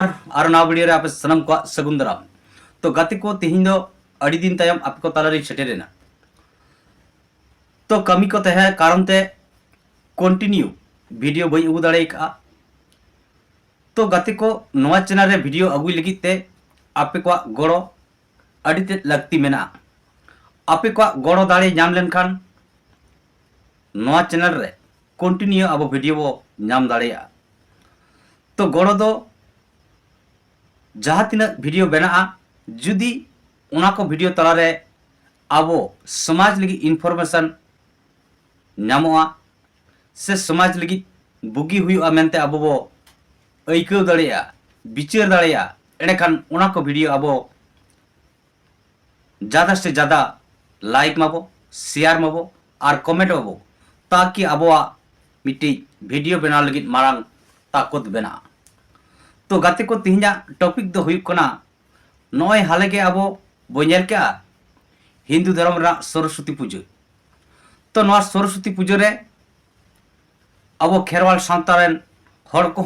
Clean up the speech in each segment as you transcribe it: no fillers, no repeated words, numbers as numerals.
और ना वीडियो रे आप सनम को सगुन दाराम तो गाते को तिहिन दो अड़ी दिन तायम आप को ताला रे सेटेरेना तो कमी को तहे कारण ते कंटिन्यू वीडियो बई उगु दाड़े का तो गाते को नवा चैनल रे वीडियो अगुई लगित ते आपे को गड़ो अड़ी ते लगती मेना आपे को गड़ो दाड़े नाम लेनखान नवा चैनल रे कंटिन्यू अब वीडियो बो नाम दाड़ेया तो गड़ो दो जहाँ तीन वीडियो बना जुदी उना को वीडियो तलारे अब समाज लगी इनफॉर्मेशन नामोआ से समाज लगी बुगी हुई मेनते अब बो ऐकव दाड़ेया विचार दाड़ेया एंडेखान उना को वीडियो अब ज़्यादा से ज़्यादा लाइक माबो शेयर माबो और कमेंट माबो ताकि अब मिट्टी वीडियो बना लगी मांग ताकत बना तो गाते को तिहिना टॉपिक दो हुई कना नय हाले के अब बोनेल के हिंदू धर्म रा सरस्वती पूजा तो नवा सरस्वती पूजा रे अब खेरवाल सावतारेन हर को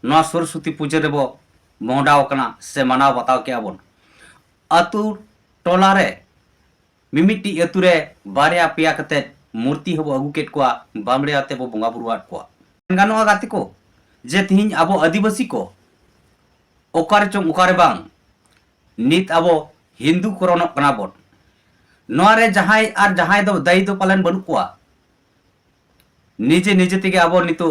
नवा सरस्वती पूजा रे बो मोहडाव कना से मनाव बताव के आबोन अतु टोला रे मिमिटी अतु रे बारिया पिया कते मूर्ति हबो अगु केट को बामड़े आते बो बंगा बुरुआट को गानो गाते को जे तिहिन अब आदिवासी को ओकारे चों ओकारे बांग नित अब हिंदू कोरोना कना बोन नोरे जहाय आर जहाय दो दाई दो पालन बनु कोआ निजे निजे तेगे अब नितो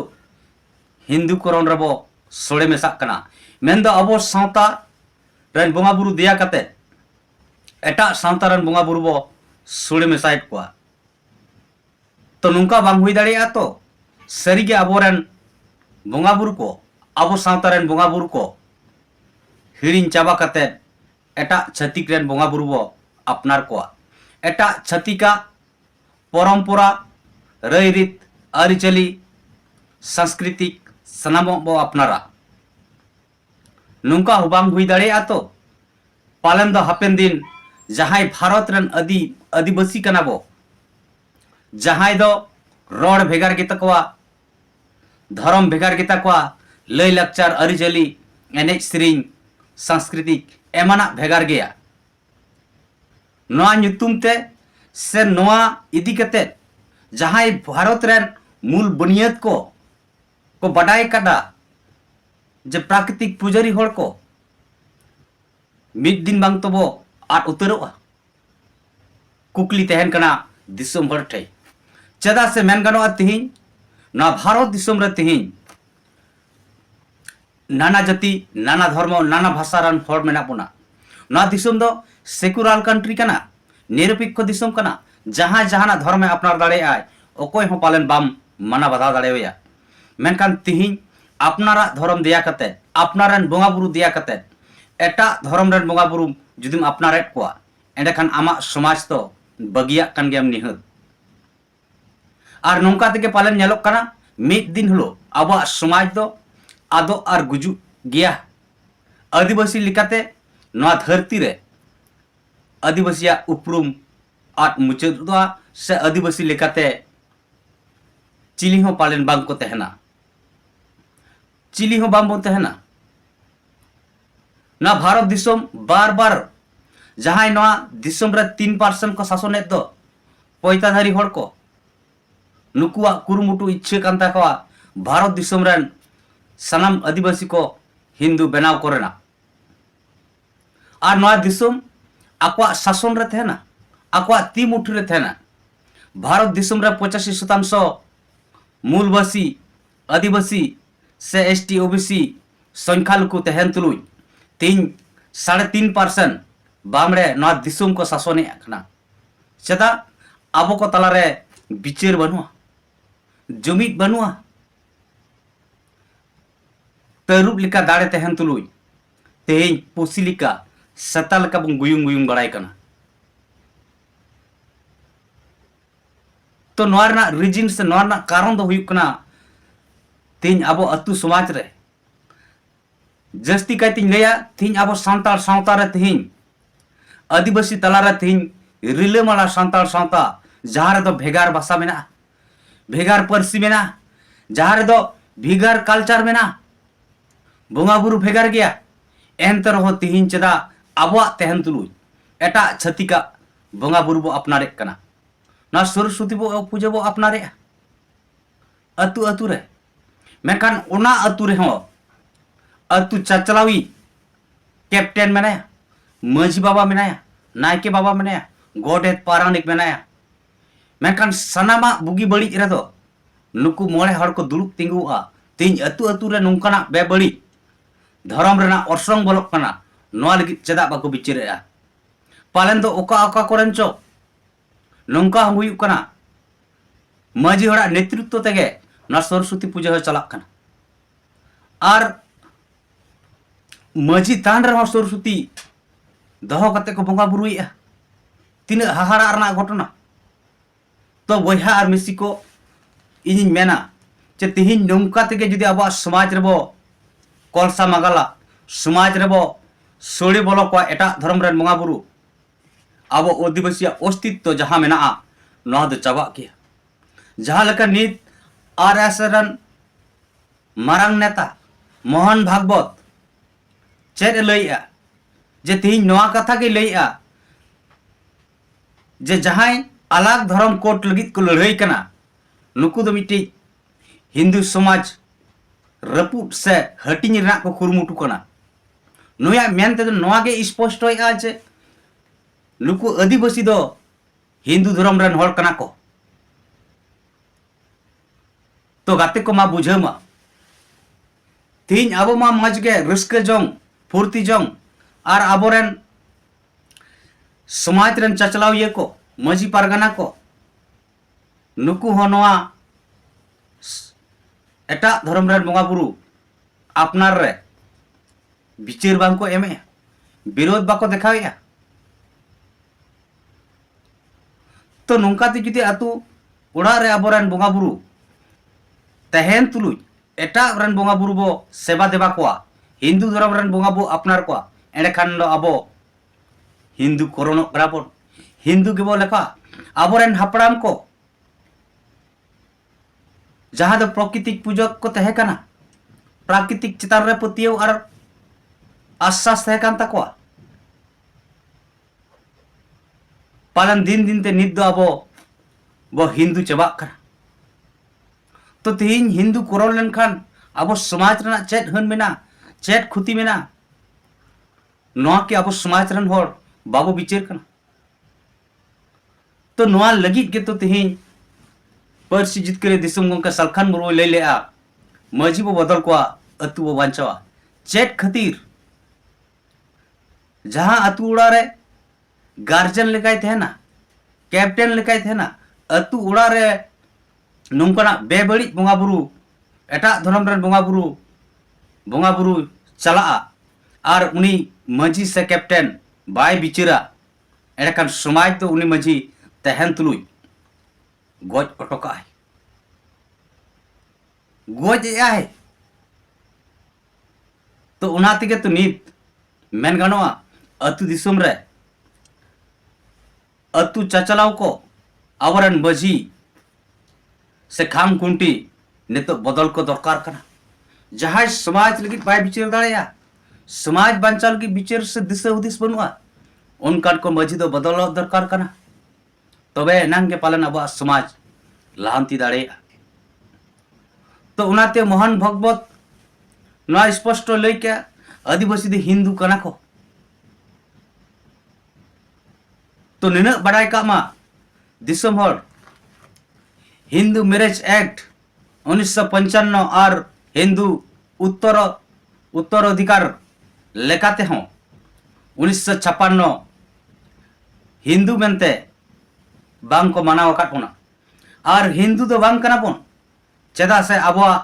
हिंदू कोरोन रबो सोड़े मेसा कना मेन दो अब सावता रन बोंगा बुरु दिया कते एटा सावता रन बोंगा बुरु बो सोड़े मेसाइट कोआ तो नुंका बांग हुई दाड़ेया तो सरीगे अबोरन बोंगा बुरु को अब सावता रन बोंगा बुरु को हिरिन चाबा कते एटा छतिक रेन बोंगा बुरु बो अपनार को एटा छतिका परंपरा रईरीत आरिचली सांस्कृतिक सनामो बो अपनारा नुंका हुबांग हुई दाड़ेया तो पालन दो हापेन दिन जहाय भारत रेन आदिवासी कना बो जहाय दो रोड भेगार गे तकवा धर्म भेगार गे तकवा लय लक्चार आरिचली एने सेरिंग सांस्कृतिक एमाना भेगार गया नोआ नुतुम ते से नोआ इदी कते जहां भारत रेन मूल बुनियाद को बडाय कदा जे प्राकृतिक पुजारी होड़ को मिद दिन बांग तबो आट उतरोआ कुकली तहन कना दिसोम हर ठे चदा से मेन गानो तिहिन ना भारत दिसोम रे तिहिन नाना जाति नाना धर्म नाना भाषा रान हर मेना बोना ना दिसोम दो सेकुलर कंट्री कना निरपेक्ष दिसोम कना जहां जहां धर्म अपनार दाड़े आय ओकोय हो पालन बाम मना बधा दाड़ेया मेनखान तिहिन अपनारा धर्म दिया कते अपनारन बोंगा बुरु दिया कते एटा धर्म रन बोंगा बुरु जुदिम अपनारेट कोआ एंडेखान आमा समाज तो बगिया कन गेम निहत और नोंका तेगे पालन नेलोक कना मिद दिन हलो आबा समाज दो आदो और गुजु गया आदिवासी लिकाते नवा धरती रे आदिवासिया उपरुम आट मुचादवा से आदिवासी लिकाते चिली हो पालन बांग को तहना चिली हो बांग बो तहना ना भारत दिसोम बार बार जहां नवा दिसोम रे 3% को शासन दो पैताधारी हड़ को नुकुआ कुरुमुटु इच्छा कांता को भारत दिसोम रन सनाम आदिवासी को हिंदू बनाव करना और नवा दिसोम आकवा शासन रे थेना आकवा ती मुठी रे थेना भारत दिसोम रे 85% मूलवासी आदिवासी से एसटी ओबीसी संख्यालघु तहन तुलुई 3.5% बामड़े नवा दिसोम को शासने आखना चदा आबो को तला रे विचार बनुआ जुमिद बनुआ तरुब लिका दाड़े तहन तुलुई तेहें पुसी लिका सता लिका बुं गुयुंग गुयुंग बड़ाई कना तो नोरना रीजन से नोरना कारण दो हुयुक कना तेहें आबो अतु समाज रे जस्ती कायतिन लेया तेहें आबो सांतार सावता रे तेहें आदिवासी तला रे तेहें रिलेमाला सांतार सावता जहां रे दो भेगार भाषा मेना भेगार परसी मेना जहां रे दो भेगार कल्चर मेना बोंगा बुरु भेगार गया एनते रहो तिहिन चेदा आबोआ तहन तुलुज एटा छतिका बोंगा बुरु बो अपनारे कना ना सरस्वती बो पूजा बो अपनारे अतु अतु रे मेखान ओना अतु रे हो अतु चचलावी कैप्टन मेनाया माझी बाबा मेनाया नायके बाबा मेनाया गोडेत पारानिक मेनाया मेखान सनामा बुगी बड़ी रे दो नुकु मोड़े हड़ को दुड़ुब तिंगुआ तीन अतु अतु रे नोंकाना बेबड़ी धर्म रेना अर्संग बोलक कना नोआ लगी चेदा बाको बिचिरेया पालन दो ओका ओका कोरेन चो नोंका हुयुक कना माझी हड़ा नेतृत्व तेगे ना सरस्वती पूजा हो चलाक कना आर माझी तान रे सरस्वती दहो कते को बोंगा बुरुइया तीन हाहारा रना घटना तो बहा और मिसी को इन मेना चे तिहिन नौका तेगे जुदी अब समाज रेबो कलसा मागाला समाज रेबो सोड़े बोलो को एटा धर्म रेन बोंगा बुरु अब आदिवासी अस्तित्व जहां मेना नोहा दो चाबा किया जहां लेका नीत आरएस रन मारांग नेता मोहन भागवत चेद लइया जे तिहिन नोआ कथा के लइया जे जहां अलग धर्म कोट लगित को लड़ाई कना नुकु दो मिट्टी हिंदू समाज रपुट से हटिंग रना को कुरुमुटु कना नोया मेनते दो नोआ के स्पष्ट होया जे नुकु आदिवासी दो हिंदू धर्म रन हर कना को तो गाते को मा बुझमा तीन अब मा मज के रस्क जोंग फुर्ती जोंग और आबोरेन समाज रन चचलाव ये को मजी पारगाना को नुकु होनवा एटा धर्म रन बोंगा बुरु अपनार रे बिचार बांग को एमे विरोध बाको देखावेया तो नोंकाते जुदी आतु ओड़ा रे आबोरेन बोंगा बुरु तहन तुलुज एटा रन बोंगा बुरु बो सेवा देवा कोआ हिंदू धर्म रन बोंगा बो अपनार कोआ एंडे खान दो आबो हिंदू कोरोना बराबर हिंदू के बो लेखा आबोरेन हापड़ाम को जहां दो प्राकृतिक पूजक को तहे कना प्राकृतिक चितार रे पतियो और आश्वास तहे कान ताकोआ पालन दिन दिन ते निद दो आबो बो हिंदू चबा कना तो तिहिन हिंदू कोरोन लेनखान अब समाज रना चेत हन मेना चेत खुती मेना नोआ के अब समाज रन होर बाबू बिचेर कना तो नोआ लगी के तो तिहिन परसी जितकरे दिसम गंका सलखान मुरु ले लेआ माझी बो बदल कोआ अतु बो बांचावा चेत खतीर जहां अतु उड़ा रे गार्जियन लेकाय थे ना कैप्टन लेकाय थे ना अतु उड़ा रे नोंकाना बेबड़ी बोंगा बुरु एटा धर्म रन बोंगा बुरु चला और उनी माझी से कैप्टन बाय बिचरा एड़कान समाज तो उनी माझी तहन तुलुज गोज अटका है गोज है तो उना तेगे तो नीत मेन गानोआ अतु दिसम रे अतु चचलाव को आवरन माझी से खाम कुंटी ने तो बदल को दरकार कना जहां समाज लगी बाय बिचार दाड़ेया समाज बांचाल की बिचार से दिशा उदिस बनुआ उनकान को माझी दो बदल दरकार कना तबे नांग के पालन अब समाज लांती दाड़ेया तो उनाते मोहन भगवत ना स्पष्ट लई के आदिवासी दे हिंदू कना को तो निना बड़ाई का मा दिसम हर हिंदू मैरिज एक्ट 1955 और हिंदू उत्तराधिकार लेकाते हों 1956 हिंदू मेनते बांग को माना वकाट होना और हिंदू तो बांग कना पोन चेदा से अबवा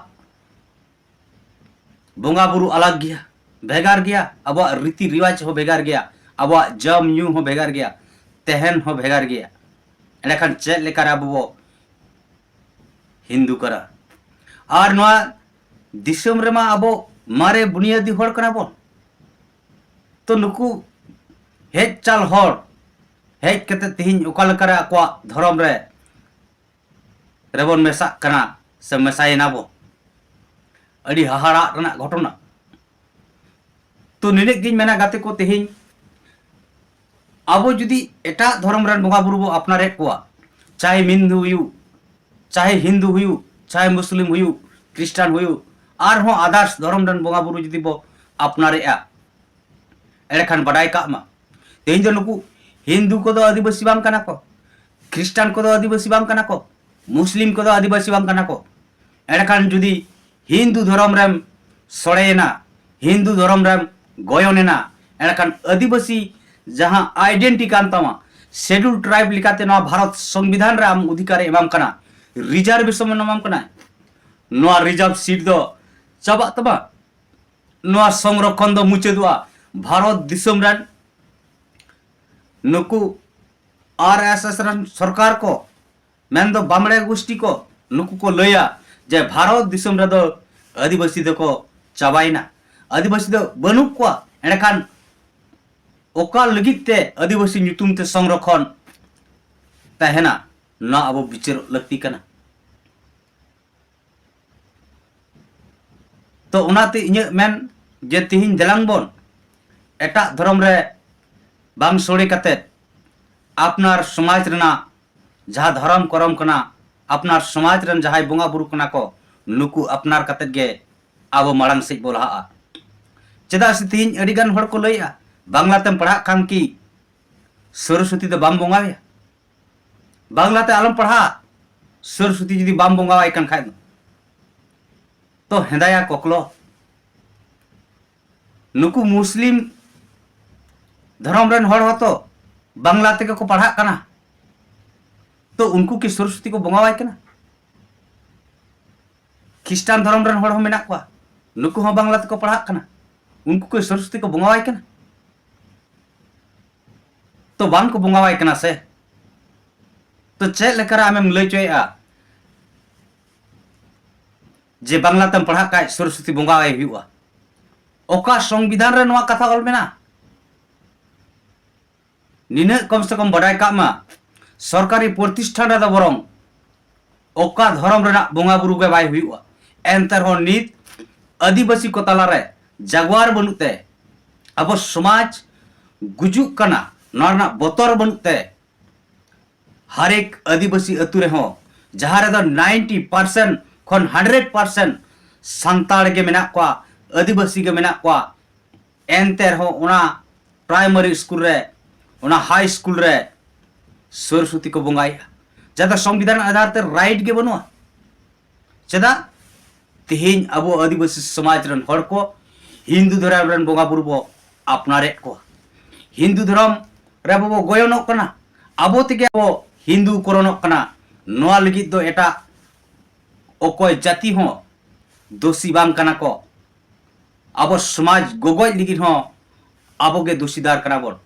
बोंगा बुरु अलग गया भेगार गया अबवा रीति रिवाज हो भेगार गया अबवा जम न्यू हो भेगार गया तहन हो भेगार गया एंडखान चेक लेकर अब हिंदू करा और नवा दिसम रेमा अबो मारे बुनियादी होड़ कना बोन तो नुकु हेज चाल होड़ हेज कते तिहिन ओकाल करा को धर्म रे रेबन मेसा कना से मेसायना बो अड़ी हाहाड़ा रना घटना तो निने गिन मेना गाते को तेहिं आबो जुदी एटा धर्म रन बोंगा बुरु बो अपनारे कोआ चाहे हिंदू हुयु चाहे मुस्लिम हुयु क्रिस्टान हुयु आर हो आदर्श धर्म रन बोंगा बुरु जुदी बो अपनारे आ एड़खान बडाय का मा तेहिं दो नुकु हिंदू को दो आदिवासी बांग कना को क्रिस्टान को दो आदिवासी बांग कना को मुस्लिम को दो आदिवासी बांग कना को एड़खान जुदी हिंदू धर्म रम सड़ेना हिंदू धर्म रम गोयनेना एड़खान आदिवासी जहां आइडेंटिटी कान तमा शेड्यूल ट्राइब लिखाते ना भारत संविधान रे आम अधिकार एमाम कना रिजर्वेशन में नाम कना नोआ रिजर्व सीट दो चाबा तबा नोआ संरक्षण दो मुचेदुआ भारत दिसम रन नुकु आरएसएस रन सरकार को मेन दो बामड़े गोष्ठी को नुकु को लया जे भारत दिसम रे दो आदिवासी दो को चाबाइना आदिवासी दो बनु को एड़खान ओका लगिते आदिवासी ᱧᱩᱛᱩᱢ ते संरक्षण तहना ना अब विचार लगती कना तो उनाते इᱧ मेन जे तिहिन देलांग बोन एटा धर्म रे बांग सोड़े कते अपनार समाज रेना जहां धर्म करम कना अपनार समाज रेन जहां बोंगा बुरु कना को नुकु अपनार कते गे अब माड़ांग से बोलहा चेदा से तिहिन अडिगान हड़ को लइया बांग्ला तेम पढ़ा कान की सरस्वती तो बाम बोंगा बांग्ला ते आलम पढ़ा सरस्वती जुदी बाम बोंगा कन खाय तो हेदाया कोकलो नुकु मुस्लिम धर्म रन हड़ होतो बांग्ला ते को पढ़ा कना तो उनको की सरस्वती को बोंगा कना क्रिस्टान धर्म रन हड़ हो मेना को नुकु हो बांग्ला ते को पढ़ा कना उनको की सरस्वती को बोंगा कना तो बांग को बोंगा कना से तो चेक लेकर आमेम लय चोया जे बांग्ला तम पढ़ा का सरस्वती बोंगा हुआ ओका संविधान रे नवा कथा ऑल मेना निने कम से कम बडाय का मा सरकारी प्रतिष्ठान रे बरंग ओका धर्म रे बोंगा बुरु गे बाय हुआ एंतर हो नीत आदिवासी को तला रे जागवार बनुते अब समाज गुजुक कना नरना बतर बनते हर एक आदिवासी अतु रे हो जहां रे 90% खन 100% संताल के मेना को आदिवासी के मेना को एंतर हो उना प्राइमरी स्कूल रे उना हाई स्कूल रे सरस्वती को बोंगाया जदा संविधान आधार ते राइट के बनुआ चदा तिहिन अब आदिवासी समाज रन हड़ को हिंदू धर्म रन बोंगा बुरु बो अपनारे को हिंदू धर्म रे बो गोयनोक कना आबो तेगे बो हिंदू कोरोनोक कना नोआ लगी दो एटा ओकोय जाति हो दोषी बांग कना को अब समाज गोगोय लगी हो आबो गे दोषीदार कना बोन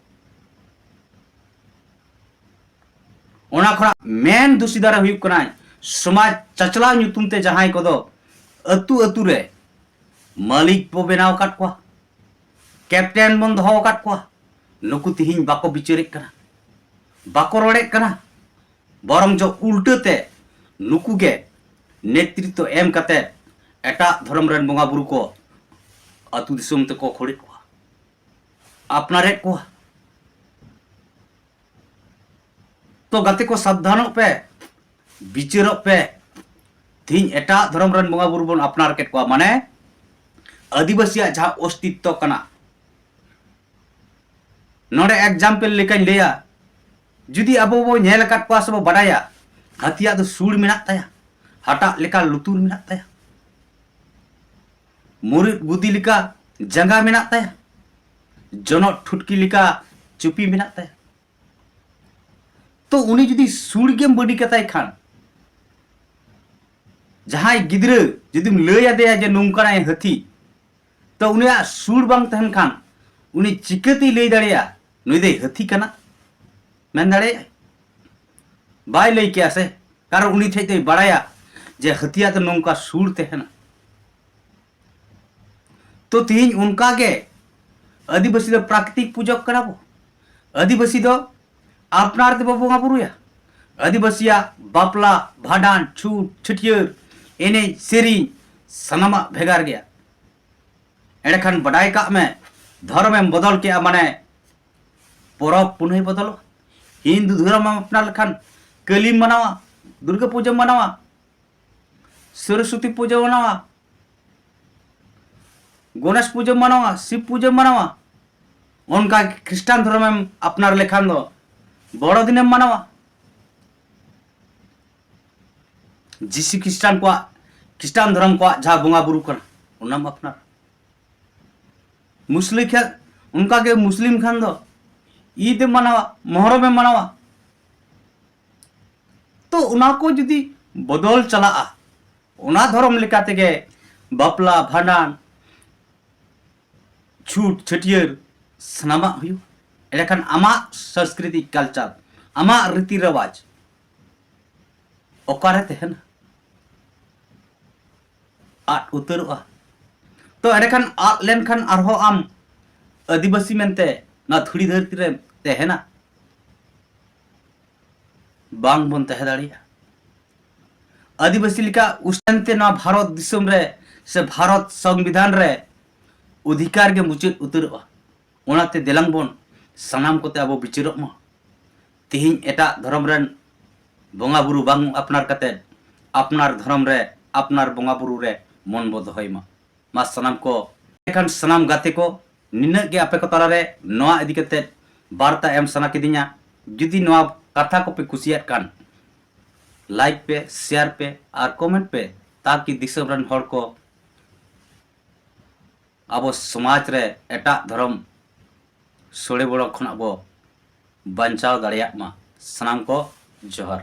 ओना खरा मेन दोषीदार हुई कना समाज चचला ᱧᱩᱛᱩᱢ ते जहां को दो अतु अतु रे मालिक बो बेनाव काट को कैप्टन बन दो काट को नुकु तिहिन बाको बिचारे कना बाको रोड़े कना बरंग जो उल्टते नुकु के नेतृत्व एम कते एटा धर्म रन बोंगा बुरु को अतु दिसुम ते को खोड़े को अपनारे को तो गते को सावधानो पे बिचारो पे तिहिन एटा धर्म रन बोंगा बुरु बन अपनार के को माने आदिवासी जहां अस्तित्व कना नोडे एग्जाम्पल लेकिन लिया जुदी अब वो नेल काट को सब बडाया हथिया तो सूड़ मिना ताया हटा लेका लुतुर मिना ताया मुरी बुदी लिका जंगा मिना ताया जनो ठुटकी लिका चुपी मिना ताया तो उनी जुदी सूड़ गेम बडी कताय खान जहां गिद्र जुदी लया देया जे नुंका हथी तो उनिया सूड़ बांग तहन खान उनी चिकती लई दाड़िया नुई दे हथी कना मेन दाड़े बाय लई क्या से कारण उनी थे बड़ाया जे हथिया तो नौका सूड़ तहना तो तीन उनका के आदिवासी दो प्राकृतिक पूजक कना बो आदिवासी दो अपनार ते बोंगा बुरुया आदिवासिया बापला भाडान छूट छटियर एने सेरी सनामा भेगार गया एड़खान बडाय का में धर्म में बदल के माने परब पुनः बदल हिंदू धर्म में अपना लेखान कली मनावा, दुर्गा पूजा मनावा, सरस्वती पूजा मनावा, गणेश पूजा मनावा, शिव पूजा मनावा। उनका ख्रिस्टान धर्म में अपनार लेखान दो बड़ो दिन मनावा। जीसु ख्रिस्टान धर्म को जहाँ बंगा बुरु करना अपनार मुस्लिम खान उनका के मुस्लिम खान दो ईद मनावा, मोहर्रम मनावा। तो उना को जुदी बदल चला उना धर्म लेकाते के बापला भांडान छूट छटियर सनामा हुयु एखान आमा संस्कृति कल्चर आमा रीति रिवाज ओकारे तहना आद उतरवा। तो एखान आद लेनखान आरहो आम आदिवासी मेनते ना धुड़ी धरती रे तहना बांग बन तह दाड़िया। आदिवासी लिका उस्ते ना भारत दिसम रे से भारत संविधान रे अधिकार के मुचाद उतरवा। ओनाते देलांग बन सानाम कोते आबो बिचारक मा तिहिं एटा धर्म रेन बंगा बुरु बांग अपनार कते अपनार धर्म रे अपनार बंगा बुरु रे मन बो दोहय मा सानाम को एखान सानाम गाते को निना के आपे को ताला रे नोआ इदि कते वार्ता एम सना किदिया। जुदी नोआ कथा को पे कुसियात कान लाइक पे शेयर पे और कमेंट पे ताकि दिसम रन हर को अब समाज रे एटा धर्म सोड़े बड़ो खन अब बचाव दाड़िया मा। सानाम को जोहर।